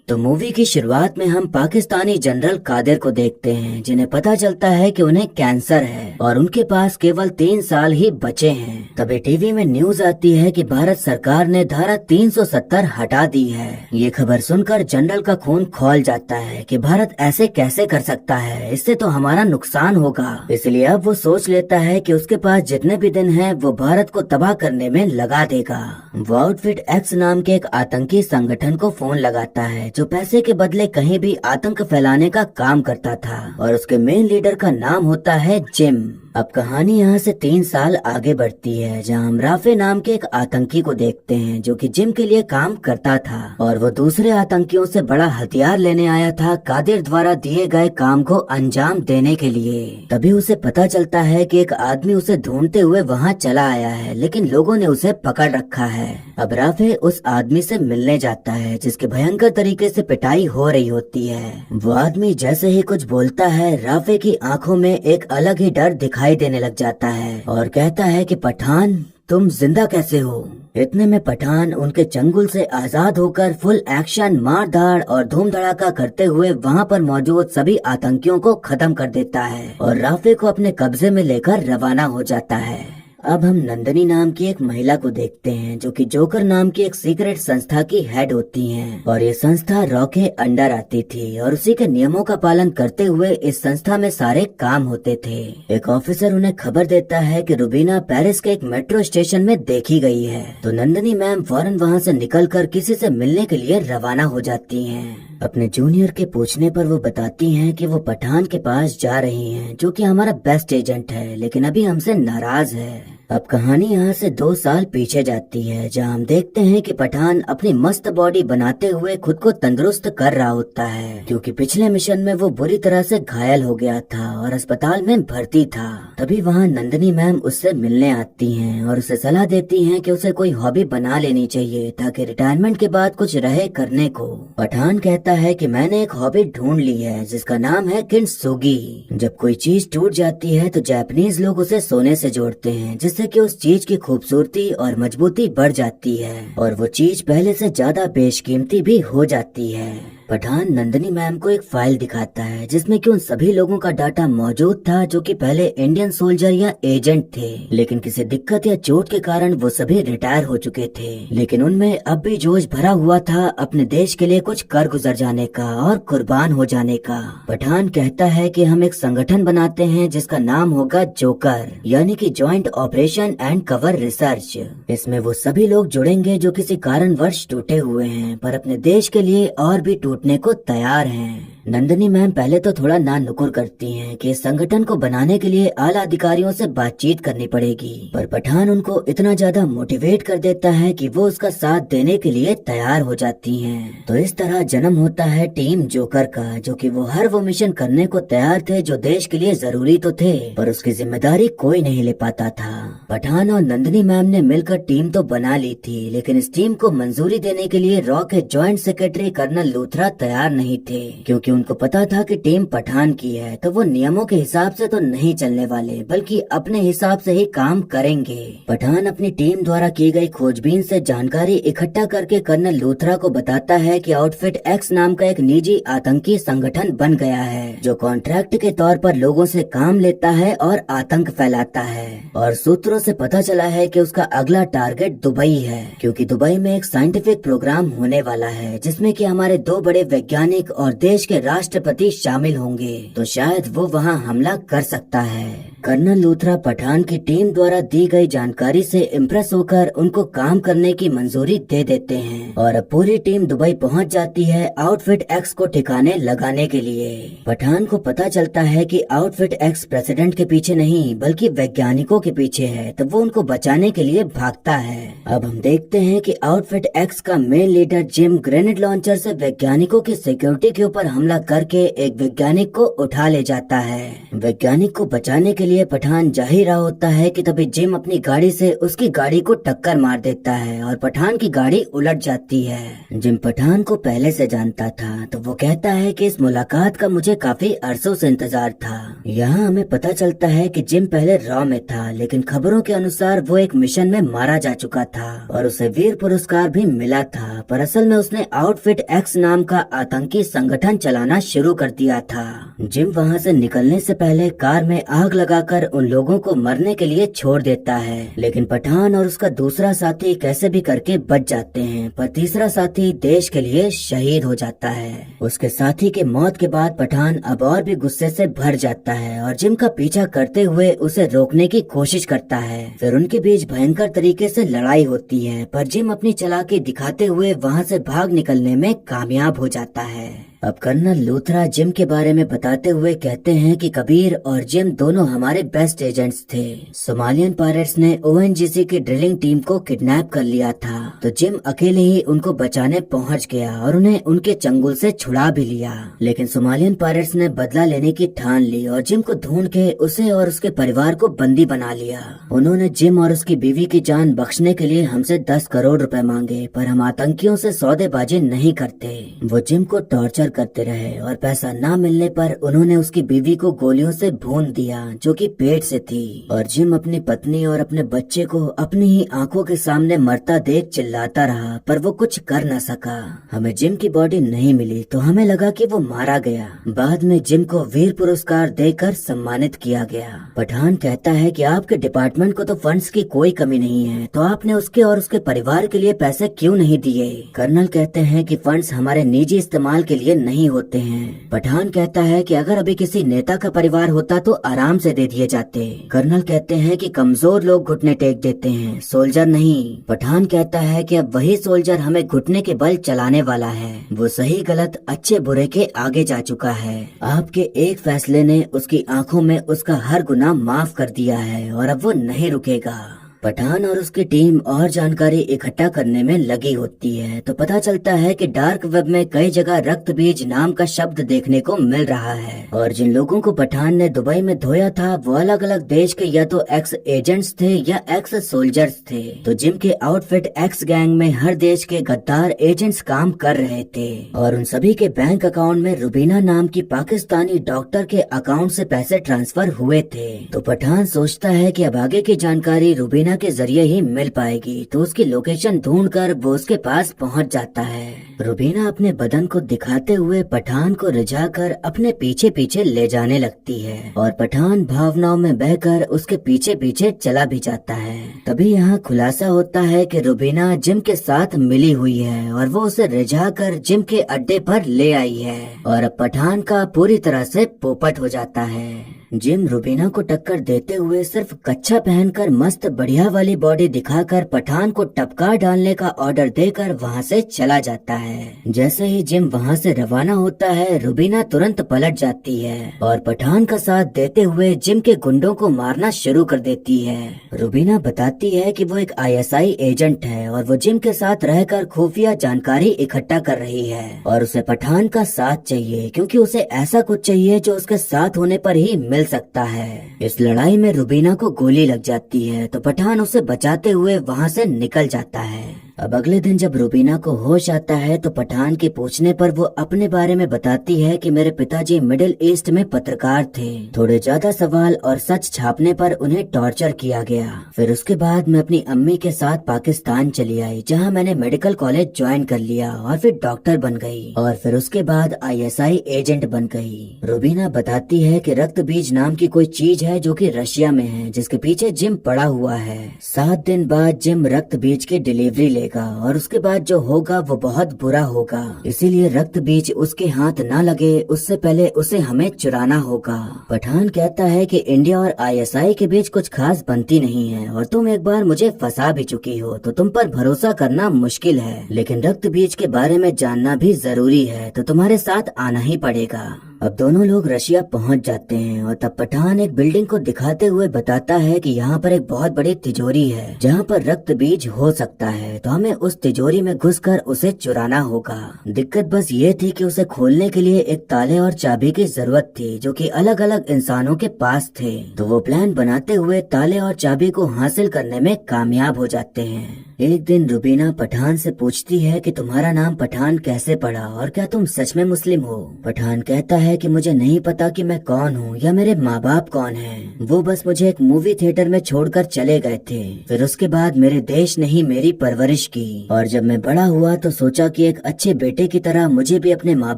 तो मूवी की शुरुआत में हम पाकिस्तानी जनरल कादिर को देखते हैं, जिन्हें पता चलता है कि उन्हें कैंसर है और उनके पास केवल 3 साल ही बचे हैं। तभी टीवी में न्यूज आती है कि भारत सरकार ने धारा 370 हटा दी है। ये खबर सुनकर जनरल का खून खौल जाता है कि भारत ऐसे कैसे कर सकता है, इससे तो हमारा नुकसान होगा। इसलिए अब वो सोच लेता है कि उसके पास जितने भी दिन हैं वो भारत को तबाह करने में लगा देगा। वो आउटफिट एक्स नाम के एक आतंकी संगठन को फोन लगाता है, जो पैसे के बदले कहीं भी आतंक फैलाने का काम करता था, और उसके मेन लीडर का नाम होता है जिम। अब कहानी यहाँ से 3 साल आगे बढ़ती है, जहाँ हम राफे नाम के एक आतंकी को देखते हैं, जो कि जिम के लिए काम करता था और वो दूसरे आतंकियों से बड़ा हथियार लेने आया था कादिर द्वारा दिए गए काम को अंजाम देने के लिए। तभी उसे पता चलता है कि एक आदमी उसे ढूंढते हुए वहाँ चला आया है, लेकिन लोगों ने उसे पकड़ रखा है। अब राफे उस आदमी से मिलने जाता है, जिसके भयंकर तरीके से पिटाई हो रही होती है। वो आदमी जैसे ही कुछ बोलता है, राफे की आंखों में एक अलग ही डर दिखाई देने लग जाता है और कहता है कि पठान, तुम जिंदा कैसे हो। इतने में पठान उनके चंगुल से आजाद होकर फुल एक्शन मार धाड़ और धूम धड़ाका करते हुए वहाँ पर मौजूद सभी आतंकियों को खत्म कर देता है और राफे को अपने कब्जे में लेकर रवाना हो जाता है। अब हम नंदनी नाम की एक महिला को देखते हैं, जो कि जोकर नाम की एक सीक्रेट संस्था की हेड होती हैं, और ये संस्था रॉ के अंडर आती थी और उसी के नियमों का पालन करते हुए इस संस्था में सारे काम होते थे। एक ऑफिसर उन्हें खबर देता है कि रुबीना पेरिस के एक मेट्रो स्टेशन में देखी गई है, तो नंदनी मैम फौरन वहाँ से निकलकर किसी से मिलने के लिए रवाना हो जाती हैं। अपने जूनियर के पूछने पर वो बताती हैं कि वो पठान के पास जा रही हैं, जो कि हमारा बेस्ट एजेंट है, लेकिन अभी हमसे नाराज है। अब कहानी यहाँ से 2 साल पीछे जाती है, जहाँ हम देखते हैं कि पठान अपनी मस्त बॉडी बनाते हुए खुद को तंदुरुस्त कर रहा होता है, क्योंकि पिछले मिशन में वो बुरी तरह से घायल हो गया था और अस्पताल में भर्ती था। तभी वहाँ नंदनी मैम उससे मिलने आती हैं और उसे सलाह देती हैं कि उसे कोई हॉबी बना लेनी चाहिए, ताकि रिटायरमेंट के बाद कुछ रहे करने को। पठान कहता है कि मैंने एक हॉबी ढूंढ ली है, जिसका नाम है किंसुगी। जब कोई चीज टूट जाती है तो जापानीज लोग उसे सोने से जोड़ते हैं, जिससे कि उस चीज की खूबसूरती और मजबूती बढ़ जाती है और वो चीज पहले से ज्यादा बेशकीमती भी हो जाती है। पठान नंदनी मैम को एक फाइल दिखाता है, जिसमें कि उन सभी लोगों का डाटा मौजूद था जो कि पहले इंडियन सोल्जर या एजेंट थे, लेकिन किसी दिक्कत या चोट के कारण वो सभी रिटायर हो चुके थे, लेकिन उनमें अब भी जोश भरा हुआ था अपने देश के लिए कुछ कर गुजर जाने का और कुर्बान हो जाने का। पठान कहता है कि हम एक संगठन बनाते हैं जिसका नाम होगा जोकर, यानी कि joint operation and cover research. इसमें वो सभी लोग जुड़ेंगे जो किसी कारणवश टूटे हुए हैं, पर अपने देश के लिए और भी टूटने को तैयार हैं। नंदनी मैम पहले तो थोड़ा ना नुकुर करती हैं कि इस संगठन को बनाने के लिए आला अधिकारियों से बातचीत करनी पड़ेगी, पर पठान उनको इतना ज्यादा मोटिवेट कर देता है कि वो उसका साथ देने के लिए तैयार हो जाती हैं। तो इस तरह जन्म होता है टीम जोकर का, जो कि वो हर वो मिशन करने को तैयार थे जो देश के लिए जरूरी तो थे, पर उसकी जिम्मेदारी कोई नहीं ले पाता था। पठान और नंदनी मैम ने मिलकर टीम तो बना ली थी, लेकिन इस टीम को मंजूरी देने के लिए रॉ के ज्वाइंट सेक्रेटरी कर्नल लूथरा तैयार नहीं थे, क्योंकि उनको पता था कि टीम पठान की है, तो वो नियमों के हिसाब से तो नहीं चलने वाले, बल्कि अपने हिसाब से ही काम करेंगे। पठान अपनी टीम द्वारा की गई खोजबीन से जानकारी इकट्ठा करके कर्नल लूथरा को बताता है कि आउटफिट एक्स नाम का एक निजी आतंकी संगठन बन गया है, जो कॉन्ट्रैक्ट के तौर पर लोगों से काम लेता है और आतंक फैलाता है। और सूत्रों से पता चला है कि उसका अगला टारगेट दुबई है, क्योंकि दुबई में एक साइंटिफिक प्रोग्राम होने वाला है, जिसमें कि हमारे 2 बड़े वैज्ञानिक और देश के राष्ट्रपति शामिल होंगे, तो शायद वो वहां हमला कर सकता है। कर्नल लूथरा पठान की टीम द्वारा दी गई जानकारी से इम्प्रेस होकर उनको काम करने की मंजूरी दे देते हैं और अब पूरी टीम दुबई पहुंच जाती है आउटफिट एक्स को ठिकाने लगाने के लिए। पठान को पता चलता है कि आउटफिट एक्स प्रेसिडेंट के पीछे नहीं बल्कि वैज्ञानिकों के पीछे है, तब वो उनको बचाने के लिए भागता है। अब हम देखते हैं कि आउटफिट एक्स का main leader gym grenade launcher से वैज्ञानिकों की सिक्योरिटी के ऊपर हमला हमला करके एक वैज्ञानिक को उठा ले जाता है। वैज्ञानिक को बचाने के लिए पठान जा ही रहा होता है कि तभी जिम अपनी गाड़ी से उसकी गाड़ी को टक्कर मार देता है और पठान की गाड़ी उलट जाती है। जिम पठान को पहले से जानता था, तो वो कहता है कि इस मुलाकात का मुझे काफी अरसों से इंतजार था। यहाँ हमें पता चलता है कि जिम पहले रॉ में था, लेकिन खबरों के अनुसार वो एक मिशन में मारा जा चुका था और उसे वीर पुरस्कार भी मिला था, पर असल में उसने आउटफिट एक्स नाम का आतंकी संगठन चलाना शुरू कर दिया था। जिम वहाँ से निकलने से पहले कार में आग लगाकर उन लोगों को मरने के लिए छोड़ देता है, लेकिन पठान और उसका दूसरा साथी कैसे भी करके बच जाते हैं, पर तीसरा साथी देश के लिए शहीद हो जाता है। उसके साथी के मौत के बाद पठान अब और भी गुस्से से भर जाता है और जिम का पीछा करते हुए उसे रोकने की कोशिश करता है। फिर उनके बीच भयंकर तरीके से लड़ाई होती है, पर जिम अपनी चालाकी दिखाते हुए वहाँ से भाग निकलने में कामयाब हो जाता है। अब कर्नल लूथरा जिम के बारे में बताते हुए कहते हैं कि कबीर और जिम दोनों हमारे बेस्ट एजेंट्स थे। सोमालियन पायरेट्स ने ओएनजीसी की ड्रिलिंग टीम को किडनैप कर लिया था, तो जिम अकेले ही उनको बचाने पहुंच गया और उन्हें उनके चंगुल से छुड़ा भी लिया। लेकिन सोमालियन पायरेट्स ने बदला लेने की ठान ली और जिम को ढूंढ के उसे और उसके परिवार को बंदी बना लिया। उन्होंने जिम और उसकी बीवी की जान बख्शने के लिए हमसे 10 करोड़ रुपए मांगे, पर हम आतंकियों से सौदेबाजी नहीं करते। वो जिम को टॉर्चर करते रहे और पैसा ना मिलने पर उन्होंने उसकी बीवी को गोलियों से भून दिया, जो कि पेट से थी। और जिम अपनी पत्नी और अपने बच्चे को अपनी ही आंखों के सामने मरता देख चिल्लाता रहा, पर वो कुछ कर न सका। हमें जिम की बॉडी नहीं मिली तो हमें लगा कि वो मारा गया। बाद में जिम को वीर पुरस्कार देकर सम्मानित किया गया। पठान कहता है कि आपके डिपार्टमेंट को तो फंड्स की कोई कमी नहीं है, तो आपने उसके और उसके परिवार के लिए पैसे क्यों नहीं दिए? कर्नल कहते हैं कि फंड्स हमारे निजी इस्तेमाल के लिए नहीं होते हैं। पठान कहता है कि अगर अभी किसी नेता का परिवार होता तो आराम से दे दिए जाते। कर्नल कहते हैं कि कमजोर लोग घुटने टेक देते हैं, सोल्जर नहीं। पठान कहता है कि अब वही सोल्जर हमें घुटने के बल चलाने वाला है। वो सही गलत अच्छे बुरे के आगे जा चुका है। आपके एक फैसले ने उसकी आंखों में उसका हर गुनाह माफ कर दिया है और अब वो नहीं रुकेगा। पठान और उसकी टीम और जानकारी इकट्ठा करने में लगी होती है, तो पता चलता है कि डार्क वेब में कई जगह रक्त बीज नाम का शब्द देखने को मिल रहा है। और जिन लोगों को पठान ने दुबई में धोया था वो अलग अलग देश के या तो एक्स एजेंट्स थे या एक्स सोल्जर्स थे। तो जिम के आउटफिट एक्स गैंग में हर देश के गद्दार एजेंट्स काम कर रहे थे और उन सभी के बैंक अकाउंट में रुबीना नाम की पाकिस्तानी डॉक्टर के अकाउंट से पैसे ट्रांसफर हुए थे। तो पठान सोचता है कि अब आगे की जानकारी रुबीना के जरिए ही मिल पाएगी, तो उसकी लोकेशन ढूंढकर वो उसके पास पहुंच जाता है। रुबीना अपने बदन को दिखाते हुए पठान को रिझाकर अपने पीछे पीछे ले जाने लगती है और पठान भावनाओं में बहकर उसके पीछे पीछे चला भी जाता है। तभी यहाँ खुलासा होता है कि रुबीना जिम के साथ मिली हुई है और वो उसे रिझाकर जिम के अड्डे पर ले आई है और अब पठान का पूरी तरह से पोपट हो जाता है। जिम रुबीना को टक्कर देते हुए सिर्फ कच्छा पहनकर मस्त बढ़िया वाली बॉडी दिखाकर पठान को टपका डालने का ऑर्डर देकर वहाँ से चला जाता है। जैसे ही जिम वहाँ से रवाना होता है, रुबीना तुरंत पलट जाती है और पठान का साथ देते हुए जिम के गुंडों को मारना शुरू कर देती है। रुबीना बताती है कि वो एक आईएसआई एजेंट है और वो जिम के साथ रहकर खुफिया जानकारी इकट्ठा कर रही है और उसे पठान का साथ चाहिए, क्योंकि उसे ऐसा कुछ चाहिए जो उसके साथ होने पर ही मिल सकता है। इस लड़ाई में रुबीना को गोली लग जाती है, तो पठान उसे बचाते हुए वहाँ से निकल जाता है। अब अगले दिन जब रुबीना को होश आता है तो पठान के पूछने पर वो अपने बारे में बताती है कि मेरे पिताजी मिडिल ईस्ट में पत्रकार थे। थोड़े ज्यादा सवाल और सच छापने पर उन्हें टॉर्चर किया गया। फिर उसके बाद मैं अपनी अम्मी के साथ पाकिस्तान चली आई, जहाँ मैंने मेडिकल कॉलेज ज्वाइन कर लिया और फिर डॉक्टर बन गई और फिर उसके बाद आईएसआई एजेंट बन गई। रुबीना बताती है कि रक्त बीज नाम की कोई चीज है जो कि रशिया में है, जिसके पीछे जिम पड़ा हुआ है। 7 दिन बाद जिम रक्त बीज की डिलीवरी लेगा और उसके बाद जो होगा वो बहुत बुरा होगा, इसीलिए रक्त बीज उसके हाथ ना लगे उससे पहले उसे हमें चुराना होगा। पठान कहता है कि इंडिया और आईएसआई के बीच कुछ खास बनती नहीं है और तुम एक बार मुझे फंसा भी चुकी हो, तो तुम पर भरोसा करना मुश्किल है, लेकिन रक्त बीज के बारे में जानना भी जरूरी है, तो तुम्हारे साथ आना ही पड़ेगा। अब दोनों लोग रशिया पहुंच जाते हैं और तब पठान एक बिल्डिंग को दिखाते हुए बताता है कि यहाँ पर एक बहुत बड़ी तिजोरी है जहाँ पर रक्त बीज हो सकता है, तो हमें उस तिजोरी में घुसकर उसे चुराना होगा। दिक्कत बस ये थी कि उसे खोलने के लिए एक ताले और चाबी की जरूरत थी जो कि अलग अलग इंसानों के पास थे। तो वो प्लान बनाते हुए ताले और चाबी को हासिल करने में कामयाब हो जाते हैं। एक दिन रुबीना पठान से पूछती है कि तुम्हारा नाम पठान कैसे पड़ा और क्या तुम सच में मुस्लिम हो। पठान कहता है कि मुझे नहीं पता कि मैं कौन हूँ या मेरे माँ बाप कौन हैं। वो बस मुझे एक मूवी थिएटर में छोड़कर चले गए थे। फिर उसके बाद मेरे देश ने ही मेरी परवरिश की और जब मैं बड़ा हुआ तो सोचा कि एक अच्छे बेटे की तरह मुझे भी अपने माँ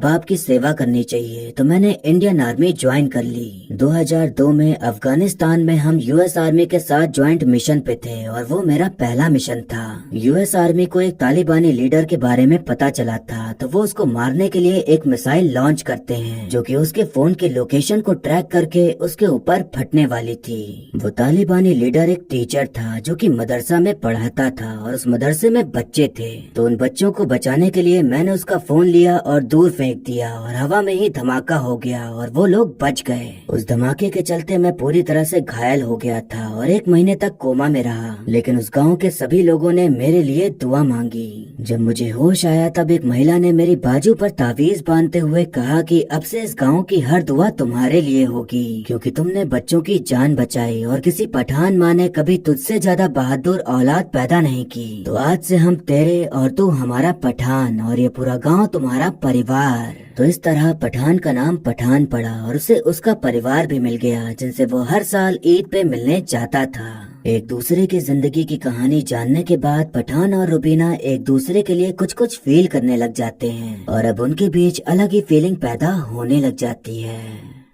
बाप की सेवा करनी चाहिए, तो मैंने इंडियन आर्मी ज्वाइन कर ली। 2002 में अफगानिस्तान में हम यूएस आर्मी के साथ ज्वाइंट मिशन पे थे और वो मेरा पहला मिशन था। यूएस आर्मी को एक तालिबानी लीडर के बारे में पता चला था, तो वो उसको मारने के लिए एक मिसाइल लॉन्च करते हैं जो कि उसके फोन के लोकेशन को ट्रैक करके उसके ऊपर फटने वाली थी। वो तालिबानी लीडर एक टीचर था जो कि मदरसा में पढ़ाता था और उस मदरसे में बच्चे थे, तो उन बच्चों को बचाने के लिए मैंने उसका फोन लिया और दूर फेंक दिया और हवा में ही धमाका हो गया और वो लोग बच गए। उस धमाके के चलते मैं पूरी तरह से घायल हो गया था और 1 महीने तक कोमा में रहा, लेकिन उस गाँव के सभी लोगों ने मेरे लिए दुआ मांगी। जब मुझे होश आया तब एक महिला ने मेरी बाजू पर तावीज बांधते हुए कहा कि अब से इस गांव की हर दुआ तुम्हारे लिए होगी, क्योंकि तुमने बच्चों की जान बचाई और किसी पठान माँ ने कभी तुझसे ज्यादा बहादुर औलाद पैदा नहीं की। तो आज से हम तेरे और तू हमारा पठान और ये पूरा गांव तुम्हारा परिवार। तो इस तरह पठान का नाम पठान पड़ा और उसे उसका परिवार भी मिल गया जिनसे वो हर साल ईद पे मिलने जाता था। एक दूसरे की जिंदगी की कहानी जानने के बाद पठान और रुबीना एक दूसरे के लिए कुछ कुछ फील करने लग जाते हैं और अब उनके बीच अलग ही फीलिंग पैदा होने लग जाती है।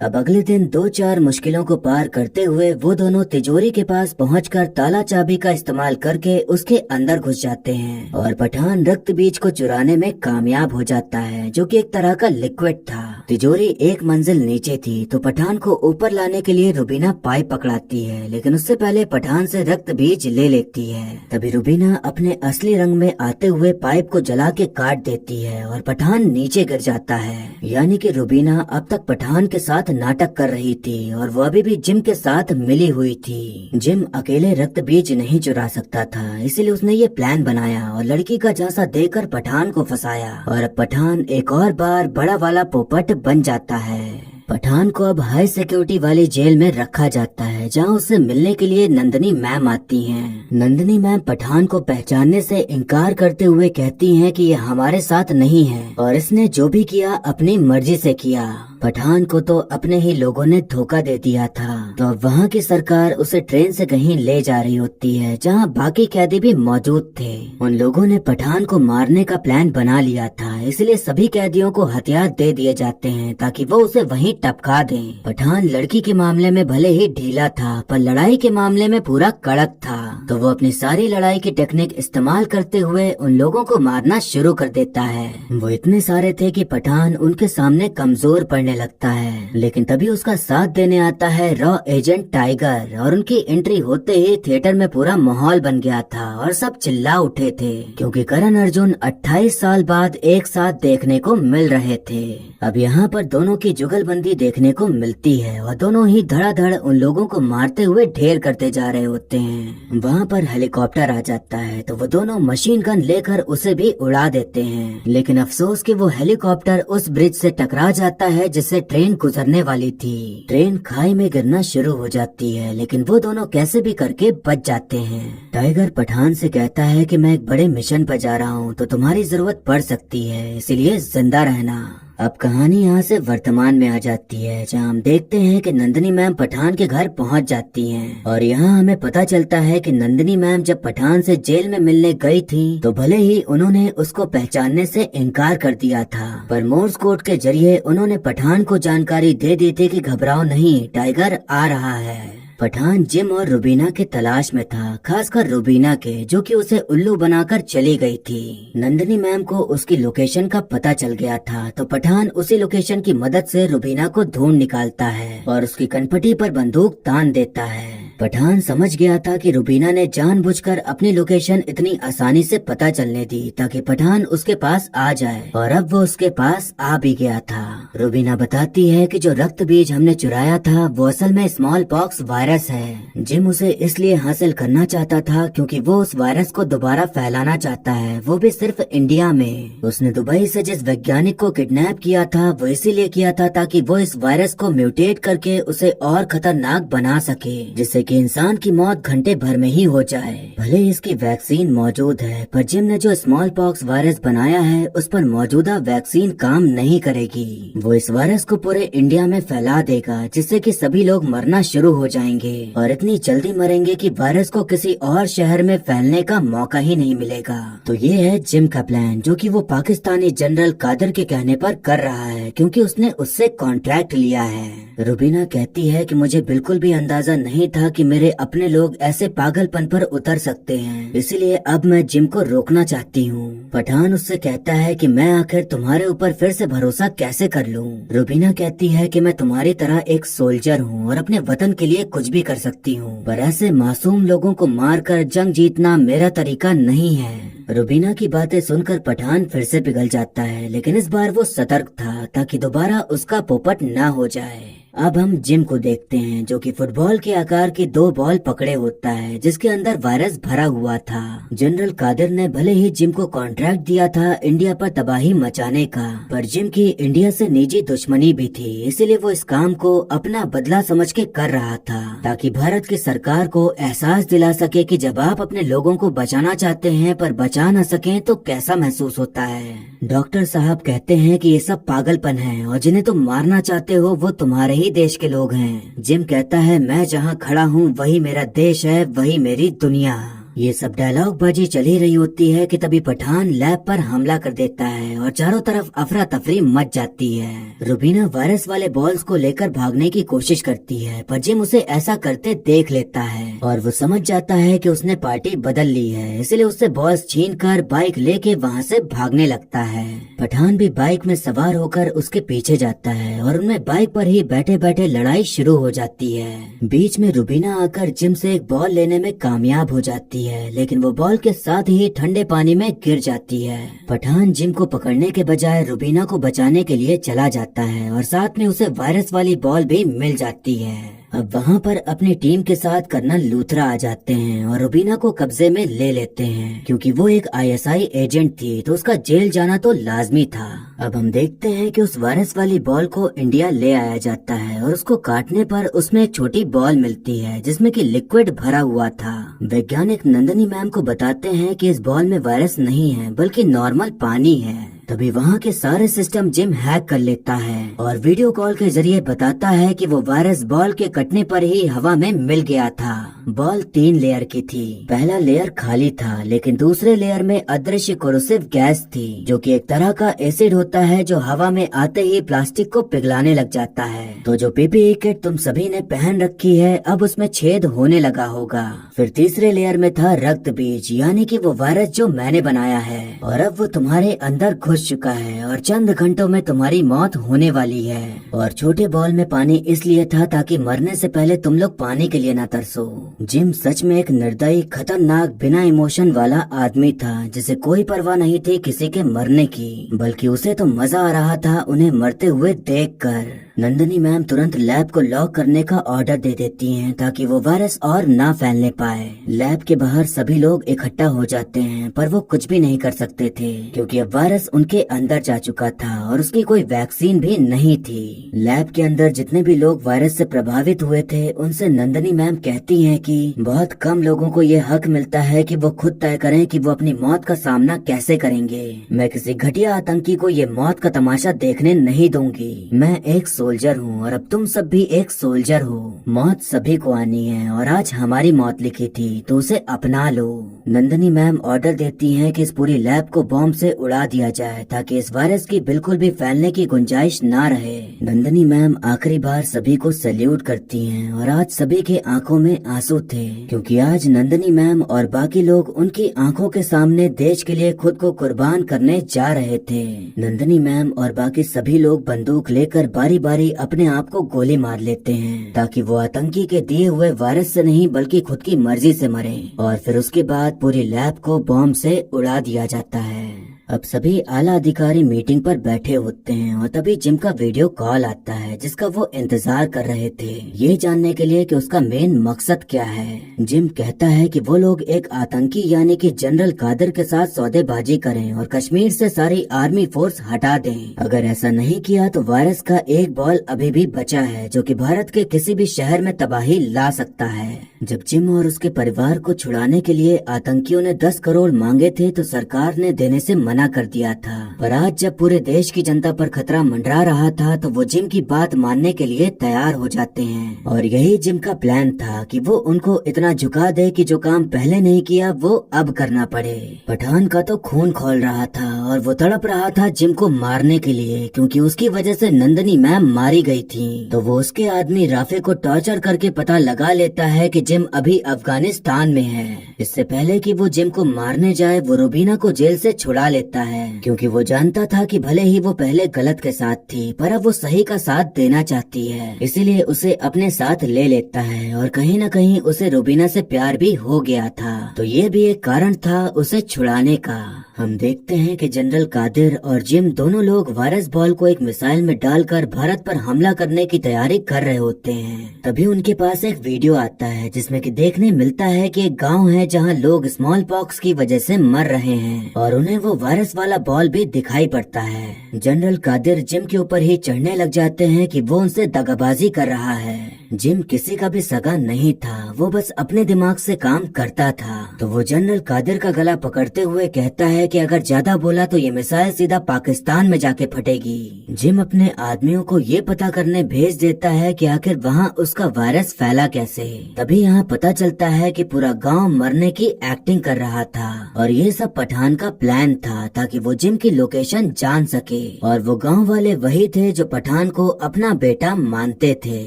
अब अगले दिन 2-4 मुश्किलों को पार करते हुए वो दोनों तिजोरी के पास पहुंचकर ताला चाबी का इस्तेमाल करके उसके अंदर घुस जाते हैं और पठान रक्त बीज को चुराने में कामयाब हो जाता है जो कि एक तरह का लिक्विड था। तिजोरी 1 मंजिल नीचे थी, तो पठान को ऊपर लाने के लिए रुबीना पाइप पकड़ाती है, लेकिन उससे पहले पठान से रक्त बीज ले लेती है। तभी रुबीना अपने असली रंग में आते हुए पाइप को जला के काट देती है और पठान नीचे गिर जाता है। यानी कि रुबीना अब तक पठान के साथ नाटक कर रही थी और वो अभी भी जिम के साथ मिली हुई थी। जिम अकेले रक्त बीज नहीं चुरा सकता था, इसलिए उसने ये प्लान बनाया और लड़की का झांसा देकर पठान को फंसाया और अब पठान एक और बार बड़ा वाला पोपट बन जाता है। पठान को अब हाई सिक्योरिटी वाली जेल में रखा जाता है जहां उससे मिलने के लिए नंदनी मैम आती हैं। नंदनी मैम पठान को पहचानने से इनकार करते हुए कहती हैं कि ये हमारे साथ नहीं है और इसने जो भी किया अपनी मर्जी से किया। पठान को तो अपने ही लोगों ने धोखा दे दिया था, तो अब वहाँ की सरकार उसे ट्रेन से कहीं ले जा रही होती है जहाँ बाकी कैदी भी मौजूद थे। उन लोगों ने पठान को मारने का प्लान बना लिया था, इसलिए सभी कैदियों को हथियार दे दिए जाते हैं ताकि वो उसे वहीं टपका दें। पठान लड़की के मामले में भले ही ढीला था पर लड़ाई के मामले में पूरा कड़क था, तो वो अपनी सारी लड़ाई की टेक्निक इस्तेमाल करते हुए उन लोगों को मारना शुरू कर देता है। वो इतने सारे थे कि पठान उनके सामने कमजोर पड़ने लगता है, लेकिन तभी उसका साथ देने आता है रॉ एजेंट टाइगर और उनकी एंट्री होते ही थिएटर में पूरा माहौल बन गया था और सब चिल्ला उठे थे क्योंकि करण अर्जुन 28 साल बाद एक साथ देखने को मिल रहे थे। अब यहाँ पर दोनों की जुगलबंदी देखने को मिलती है और दोनों ही धड़ाधड़ उन लोगों को मारते हुए ढेर करते जा रहे होते हैं। वहाँ पर हेलीकॉप्टर आ जाता है तो वो दोनों मशीन गन लेकर उसे भी उड़ा देते हैं, लेकिन अफसोस कि वो हेलीकॉप्टर उस ब्रिज से टकरा जाता है जिससे ट्रेन गुजरने वाली थी। ट्रेन खाई में गिरना शुरू हो जाती है, लेकिन वो दोनों कैसे भी करके बच जाते हैं। टाइगर पठान से कहता है कि मैं एक बड़े मिशन पर जा रहा हूँ तो तुम्हारी जरूरत पड़ सकती है, इसलिए जिंदा रहना। अब कहानी यहाँ से वर्तमान में आ जाती है जहाँ हम देखते हैं कि नंदिनी मैम पठान के घर पहुँच जाती हैं और यहाँ हमें पता चलता है कि नंदिनी मैम जब पठान से जेल में मिलने गई थी तो भले ही उन्होंने उसको पहचानने से इनकार कर दिया था, पर मोर्स कोड के जरिए उन्होंने पठान को जानकारी दे दी थी कि घबराओ नहीं, टाइगर आ रहा है। पठान जिम और रुबीना के तलाश में था, खासकर रुबीना के जो कि उसे उल्लू बनाकर चली गई थी। नंदिनी मैम को उसकी लोकेशन का पता चल गया था, तो पठान उसी लोकेशन की मदद से रुबीना को ढूंढ निकालता है और उसकी कनपटी पर बंदूक तान देता है। पठान समझ गया था कि रुबीना ने जानबूझकर अपनी लोकेशन इतनी आसानी से पता चलने दी ताकि पठान उसके पास आ जाए, और अब वो उसके पास आ भी गया था। रुबीना बताती है कि जो रक्त बीज हमने चुराया था वो असल में स्मॉल पॉक्स वायरस है। जिम उसे इसलिए हासिल करना चाहता था क्योंकि वो उस वायरस को दोबारा फैलाना चाहता है, वो भी सिर्फ इंडिया में। उसने दुबई से जिस वैज्ञानिक को किडनैप किया था वो इसीलिए किया था ताकि वो इस वायरस को म्यूटेट करके उसे और खतरनाक बना सके, जिससे कि इंसान की मौत घंटे भर में ही हो जाए। भले इसकी वैक्सीन मौजूद है, पर जिम ने जो स्मॉल पॉक्स वायरस बनाया है उस पर मौजूदा वैक्सीन काम नहीं करेगी। वो इस वायरस को पूरे इंडिया में फैला देगा, जिससे कि सभी लोग मरना शुरू हो जाएंगे और इतनी जल्दी मरेंगे कि वायरस को किसी और शहर में फैलने का मौका ही नहीं मिलेगा। तो ये है जिम का प्लान, जो कि वो पाकिस्तानी जनरल कादर के कहने पर कर रहा है, क्योंकि उसने उससे कॉन्ट्रैक्ट लिया है। रुबीना कहती है कि मुझे बिल्कुल भी अंदाजा नहीं था कि मेरे अपने लोग ऐसे पागलपन पर उतर सकते हैं, इसलिए अब मैं जिम को रोकना चाहती हूँ। पठान उससे कहता है कि मैं आखिर तुम्हारे ऊपर फिर से भरोसा कैसे कर लूँ। रुबीना कहती है कि मैं तुम्हारी तरह एक सोल्जर हूँ और अपने वतन के लिए कुछ भी कर सकती हूँ, पर ऐसे मासूम लोगों को मारकर जंग जीतना मेरा तरीका नहीं है। रुबीना की बातें सुनकर पठान फिर से पिघल जाता है, लेकिन इस बार वो सतर्क था ताकि दोबारा उसका पोपट न हो जाए। अब हम जिम को देखते हैं, जो कि फुटबॉल के आकार की 2 बॉल पकड़े होता है, जिसके अंदर वायरस भरा हुआ था। जनरल कादिर ने भले ही जिम को कॉन्ट्रैक्ट दिया था इंडिया पर तबाही मचाने का, पर जिम की इंडिया से निजी दुश्मनी भी थी, इसलिए वो इस काम को अपना बदला समझ के कर रहा था, ताकि भारत की सरकार को एहसास दिला सके कि जब आप अपने लोगों को बचाना चाहते हैं पर बचा न सके तो कैसा महसूस होता है। डॉक्टर साहब कहते हैं कि ये सब पागलपन है और जिन्हें तुम मारना चाहते हो वो तुम्हारे ही देश के लोग हैं। जिम कहता है मैं जहाँ खड़ा हूँ वही मेरा देश है, वही मेरी दुनिया। ये सब डायलॉग बाजी चली रही होती है कि तभी पठान लैब पर हमला कर देता है और चारों तरफ अफरा तफरी मच जाती है। रुबीना वायरस वाले बॉल्स को लेकर भागने की कोशिश करती है, पर जिम उसे ऐसा करते देख लेता है और वो समझ जाता है कि उसने पार्टी बदल ली है, इसलिए उससे बॉल्स छीनकर बाइक लेके वहाँ से भागने लगता है। पठान भी बाइक में सवार होकर उसके पीछे जाता है और उनमें बाइक पर ही बैठे बैठे लड़ाई शुरू हो जाती है। बीच में रुबीना आकर जिम से एक बॉल लेने में कामयाब हो जाती है, लेकिन वो बॉल के साथ ही ठंडे पानी में गिर जाती है। पठान जिम को पकड़ने के बजाय रुबीना को बचाने के लिए चला जाता है और साथ में उसे वायरस वाली बॉल भी मिल जाती है। अब वहाँ पर अपनी टीम के साथ कर्नल लूथरा आ जाते हैं और रुबीना को कब्जे में ले लेते हैं, क्योंकि वो एक आईएसआई एजेंट थी तो उसका जेल जाना तो लाजमी था। अब हम देखते हैं कि उस वायरस वाली बॉल को इंडिया ले आया जाता है और उसको काटने पर उसमें एक छोटी बॉल मिलती है जिसमें कि लिक्विड भरा हुआ था। वैज्ञानिक नंदनी मैम को बताते हैं कि इस बॉल में वायरस नहीं है बल्कि नॉर्मल पानी है। तभी वहाँ के सारे सिस्टम जिम हैक कर लेता है और वीडियो कॉल के जरिए बताता है कि वो वायरस बॉल के कटने पर ही हवा में मिल गया था। बॉल 3 लेयर की थी। पहला लेयर खाली था, लेकिन दूसरे लेयर में अदृश्य कोरोसिव गैस थी, जो कि एक तरह का एसिड होता है जो हवा में आते ही प्लास्टिक को पिघलाने लग जाता है। तो जो पीपीई किट तुम सभी ने पहन रखी है अब उसमें छेद होने लगा होगा। फिर तीसरे लेयर में था रक्त बीज, यानी कि वो वायरस जो मैंने बनाया है, और अब वो तुम्हारे अंदर घुस चुका है और चंद घंटों में तुम्हारी मौत होने वाली है। और छोटे बॉल में पानी इसलिए था ताकि मरने से पहले तुम लोग पानी के लिए ना तरसो। जिम सच में एक निर्दयी, खतरनाक, बिना इमोशन वाला आदमी था, जिसे कोई परवाह नहीं थी किसी के मरने की, बल्कि उसे तो मजा आ रहा था उन्हें मरते हुए देखकर। नंदनी मैम तुरंत लैब को लॉक करने का ऑर्डर दे देती हैं ताकि वो वायरस और ना फैलने पाए। लैब के बाहर सभी लोग इकट्ठा हो जाते हैं, पर वो कुछ भी नहीं कर सकते थे क्योंकि अब वायरस उनके अंदर जा चुका था और उसकी कोई वैक्सीन भी नहीं थी। लैब के अंदर जितने भी लोग वायरस से प्रभावित हुए थे उनसे नंदनी मैम कहती हैं कि बहुत कम लोगों को ये हक मिलता है कि वो खुद तय करें कि वो अपनी मौत का सामना कैसे करेंगे। मैं किसी घटिया आतंकी को ये मौत का तमाशा देखने नहीं दूंगी। मैं एक सोल्जर हूँ और अब तुम सब भी एक सोल्जर हो। मौत सभी को आनी है और आज हमारी मौत लिखी थी तो उसे अपना लो। नंदनी मैम ऑर्डर देती हैं कि इस पूरी लैब को बॉम्ब से उड़ा दिया जाए ताकि इस वायरस की बिल्कुल भी फैलने की गुंजाइश ना रहे। नंदनी मैम आखिरी बार सभी को सैल्यूट करती हैं और आज सभी के आंखों में आंसू थे क्योंकि आज नंदनी मैम और बाकी लोग उनकी आंखों के सामने देश के लिए खुद को कुर्बान करने जा रहे थे। नंदनी मैम और बाकी सभी लोग बंदूक लेकर बारी बारी अपने आप को गोली मार लेते हैं ताकि वो आतंकी के दिए हुए वायरस से नहीं बल्कि खुद की मर्जी से मरे और फिर उसके बाद पूरी लैब को बॉम्ब से उड़ा दिया जाता है। अब सभी आला अधिकारी मीटिंग पर बैठे होते हैं और तभी जिम का वीडियो कॉल आता है जिसका वो इंतजार कर रहे थे ये जानने के लिए कि उसका मेन मकसद क्या है। जिम कहता है कि वो लोग एक आतंकी यानी कि जनरल कादर के साथ सौदेबाजी करें और कश्मीर से सारी आर्मी फोर्स हटा दें। अगर ऐसा नहीं किया तो वायरस का एक बॉल अभी भी बचा है जो कि भारत के किसी भी शहर में तबाही ला सकता है। जब जिम और उसके परिवार को छुड़ाने के लिए आतंकियों ने 10 करोड़ मांगे थे तो सरकार ने देने से मना कर दिया था, पर आज जब पूरे देश की जनता पर खतरा मंडरा रहा था तो वो जिम की बात मानने के लिए तैयार हो जाते हैं। और यही जिम का प्लान था कि वो उनको इतना झुका दे कि जो काम पहले नहीं किया वो अब करना पड़े। पठान का तो खून खौल रहा था और वो तड़प रहा था जिम को मारने के लिए क्योंकि उसकी वजह से नंदनी मैम मारी गई थी। तो वो उसके आदमी राफे को टॉर्चर करके पता लगा लेता है कि जिम अभी अफगानिस्तान में है। इससे पहले कि वो जिम को मारने जाए वो रुबीना को जेल से छुड़ा लेता है क्योंकि वो जानता था कि भले ही वो पहले गलत के साथ थी पर अब वो सही का साथ देना चाहती है, इसीलिए उसे अपने साथ ले लेता है और कहीं न कहीं उसे रुबीना से प्यार भी हो गया था। तो ये भी एक कारण था उसे छुड़ाने का। हम देखते हैं कि जनरल कादिर और जिम दोनों लोग वायरस बॉल को एक मिसाइल में डालकर भारत पर हमला करने की तैयारी कर रहे होते हैं। तभी उनके पास एक वीडियो आता है जिसमें कि देखने मिलता है कि एक गांव है जहां लोग स्मॉल पॉक्स की वजह से मर रहे हैं और उन्हें वो वायरस वाला बॉल भी दिखाई पड़ता है। जनरल कादिर जिम के ऊपर ही चढ़ने लग जाते हैं कि वो उनसे दगाबाजी कर रहा है। जिम किसी का भी सगा नहीं था, वो बस अपने दिमाग से काम करता था। तो वो जनरल कादिर का गला पकड़ते हुए कहता है कि अगर ज्यादा बोला तो ये मिसाइल सीधा पाकिस्तान में जाके फटेगी। जिम अपने आदमियों को ये पता करने भेज देता है कि आखिर वहाँ उसका वायरस फैला कैसे। तभी यहाँ पता चलता है कि पूरा गांव मरने की एक्टिंग कर रहा था और ये सब पठान का प्लान था ताकि वो जिम की लोकेशन जान सके। और वो गांव वाले वही थे जो पठान को अपना बेटा मानते थे।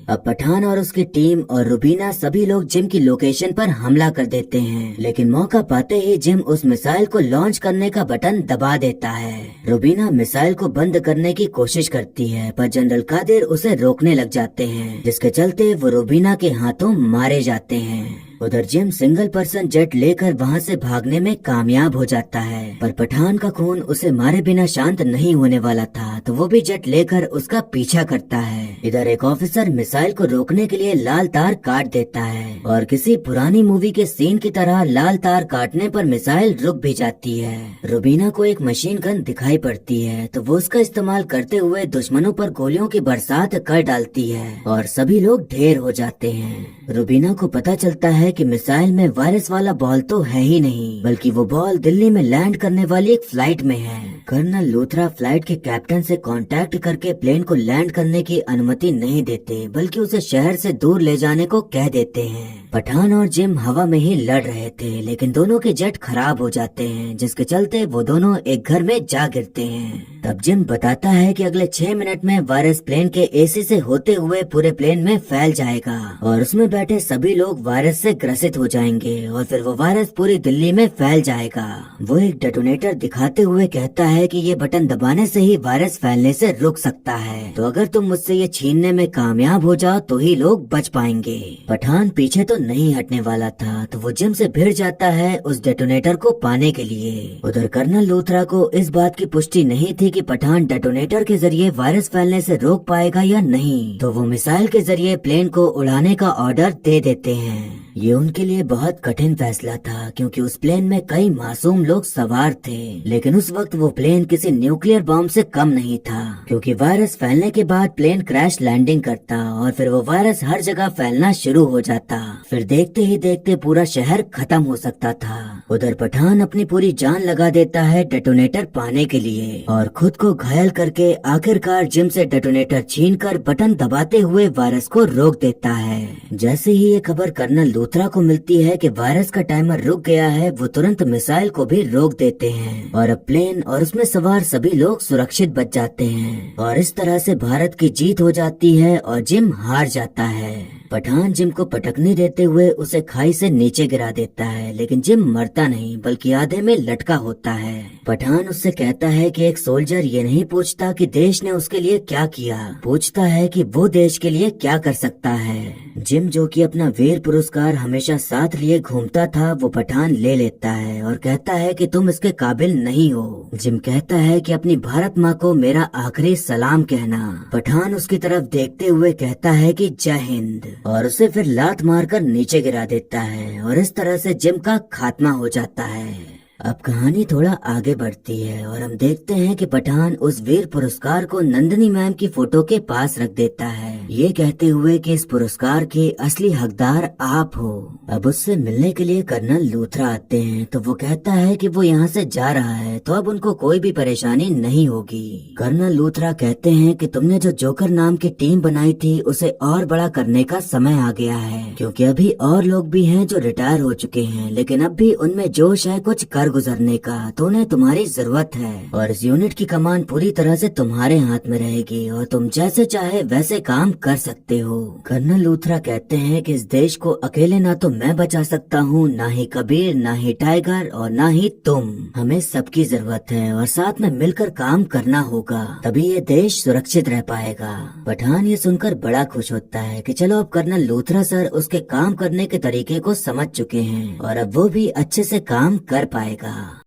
अब पठान और उसकी टीम और रुबीना सभी लोग जिम की लोकेशन पर हमला कर देते हैं, लेकिन मौका पाते ही जिम उस मिसाइल को लॉन्च करने का बटन दबा देता है। रुबीना मिसाइल को बंद करने की कोशिश करती है पर जनरल कादिर उसे रोकने लग जाते हैं, जिसके चलते वो रुबीना के हाथों मारे जाते हैं। उधर जिम सिंगल पर्सन जेट लेकर वहाँ से भागने में कामयाब हो जाता है, पर पठान का खून उसे मारे बिना शांत नहीं होने वाला था, तो वो भी जेट लेकर उसका पीछा करता है। इधर एक ऑफिसर मिसाइल को रोकने के लिए लाल तार काट देता है और किसी पुरानी मूवी के सीन की तरह लाल तार काटने पर मिसाइल रुक भी जाती है। रुबीना को एक मशीन गन दिखाई पड़ती है तो वो उसका इस्तेमाल करते हुए दुश्मनों पर गोलियों की बरसात कर डालती है और सभी लोग ढेर हो जाते हैं। रुबीना को पता चलता है कि मिसाइल में वायरस वाला बॉल तो है ही नहीं, बल्कि वो बॉल दिल्ली में लैंड करने वाली एक फ्लाइट में है। कर्नल लूथरा फ्लाइट के कैप्टन से कांटेक्ट करके प्लेन को लैंड करने की अनुमति नहीं देते, बल्कि उसे शहर से दूर ले जाने को कह देते हैं। पठान और जिम हवा में ही लड़ रहे थे, लेकिन दोनों के जेट खराब हो जाते हैं, जिसके चलते वो दोनों एक घर में जा गिरते हैं। तब जिम बताता है कि अगले 6 मिनट में वायरस प्लेन के एसी से होते हुए पूरे प्लेन में फैल जाएगा और उसमें बैठे सभी लोग वायरस से ग्रसित हो जाएंगे और फिर वो वायरस पूरी दिल्ली में फैल जाएगा। वो एक डेटोनेटर दिखाते हुए कहता है कि ये बटन दबाने से ही वायरस फैलने से रुक सकता है, तो अगर तुम मुझसे ये छीनने में कामयाब हो जाओ तो ही लोग बच पाएंगे। पठान पीछे तो नहीं हटने वाला था, तो वो जिम से भिड़ जाता है उस डेटोनेटर को पाने के लिए। उधर कर्नल लूथरा को इस बात की पुष्टि नहीं थी कि पठान डेटोनेटर के जरिए वायरस फैलने से रोक पाएगा या नहीं, तो वो मिसाइल के जरिए प्लेन को उड़ाने का ऑर्डर दे देते हैं। ये उनके लिए बहुत कठिन फैसला था, क्योंकि उस प्लेन में कई मासूम लोग सवार थे, लेकिन उस वक्त वो प्लेन किसी न्यूक्लियर बॉम्ब से कम नहीं था, क्योंकि वायरस फैलने के बाद प्लेन क्रैश लैंडिंग करता और फिर वो वायरस हर जगह फैलना शुरू हो जाता। फिर देखते ही देखते पूरा शहर खत्म हो सकता था। उधर पठान अपनी पूरी जान लगा देता है डेटोनेटर पाने के लिए और खुद को घायल करके आखिरकार जिम से डेटोनेटर छीनकर बटन दबाते हुए वायरस को रोक देता है। जैसे ही ये खबर कर्नल लूथरा को मिलती है कि वायरस का टाइमर रुक गया है, वो तुरंत मिसाइल को भी रोक देते हैं और अब प्लेन और उसमें सवार सभी लोग सुरक्षित बच जाते हैं और इस तरह से भारत की जीत हो जाती है और जिम हार जाता है। पठान जिम को पटकनी देते हुए उसे खाई से नीचे गिरा देता है, लेकिन जिम मरता नहीं बल्कि आधे में लटका होता है। पठान उससे कहता है कि एक सोल्जर ये नहीं पूछता कि देश ने उसके लिए क्या किया, पूछता है कि वो देश के लिए क्या कर सकता है। जिम जो कि अपना वीर पुरस्कार हमेशा साथ लिए घूमता था, वो पठान ले लेता है और कहता है कि तुम इसके काबिल नहीं हो। जिम कहता है कि अपनी भारत माँ को मेरा आखिरी सलाम कहना। पठान उसकी तरफ देखते हुए कहता है कि जय हिंद और उसे फिर लात मारकर नीचे गिरा देता है और इस तरह से जिम का खात्मा हो जाता है। अब कहानी थोड़ा आगे बढ़ती है और हम देखते हैं कि पठान उस वीर पुरस्कार को नंदिनी मैम की फोटो के पास रख देता है, ये कहते हुए कि इस पुरस्कार के असली हकदार आप हो। अब उससे मिलने के लिए कर्नल लूथरा आते हैं तो वो कहता है कि वो यहाँ से जा रहा है तो अब उनको कोई भी परेशानी नहीं होगी। कर्नल लूथरा कहते हैं कि तुमने जो जोकर नाम की टीम बनाई थी उसे और बड़ा करने का समय आ गया है, क्योंकि अभी और लोग भी हैं जो रिटायर हो चुके हैं, लेकिन अब भी उनमें जोश है कुछ कर गुजरने का, तो उन्हें तुम्हारी जरूरत है और इस यूनिट की कमान पूरी तरह से तुम्हारे हाथ में रहेगी और तुम जैसे चाहे वैसे काम कर सकते हो। कर्नल लूथरा कहते हैं कि इस देश को अकेले ना तो मैं बचा सकता हूँ, ना ही कबीर, ना ही टाइगर और ना ही तुम। हमें सबकी जरूरत है और साथ में मिलकर काम करना होगा, तभी ये देश सुरक्षित रह पाएगा। पठान ये सुनकर बड़ा खुश होता है कि चलो अब कर्नल लूथरा सर उसके काम करने के तरीके को समझ चुके हैं और अब वो भी अच्छे से काम कर पाएगा।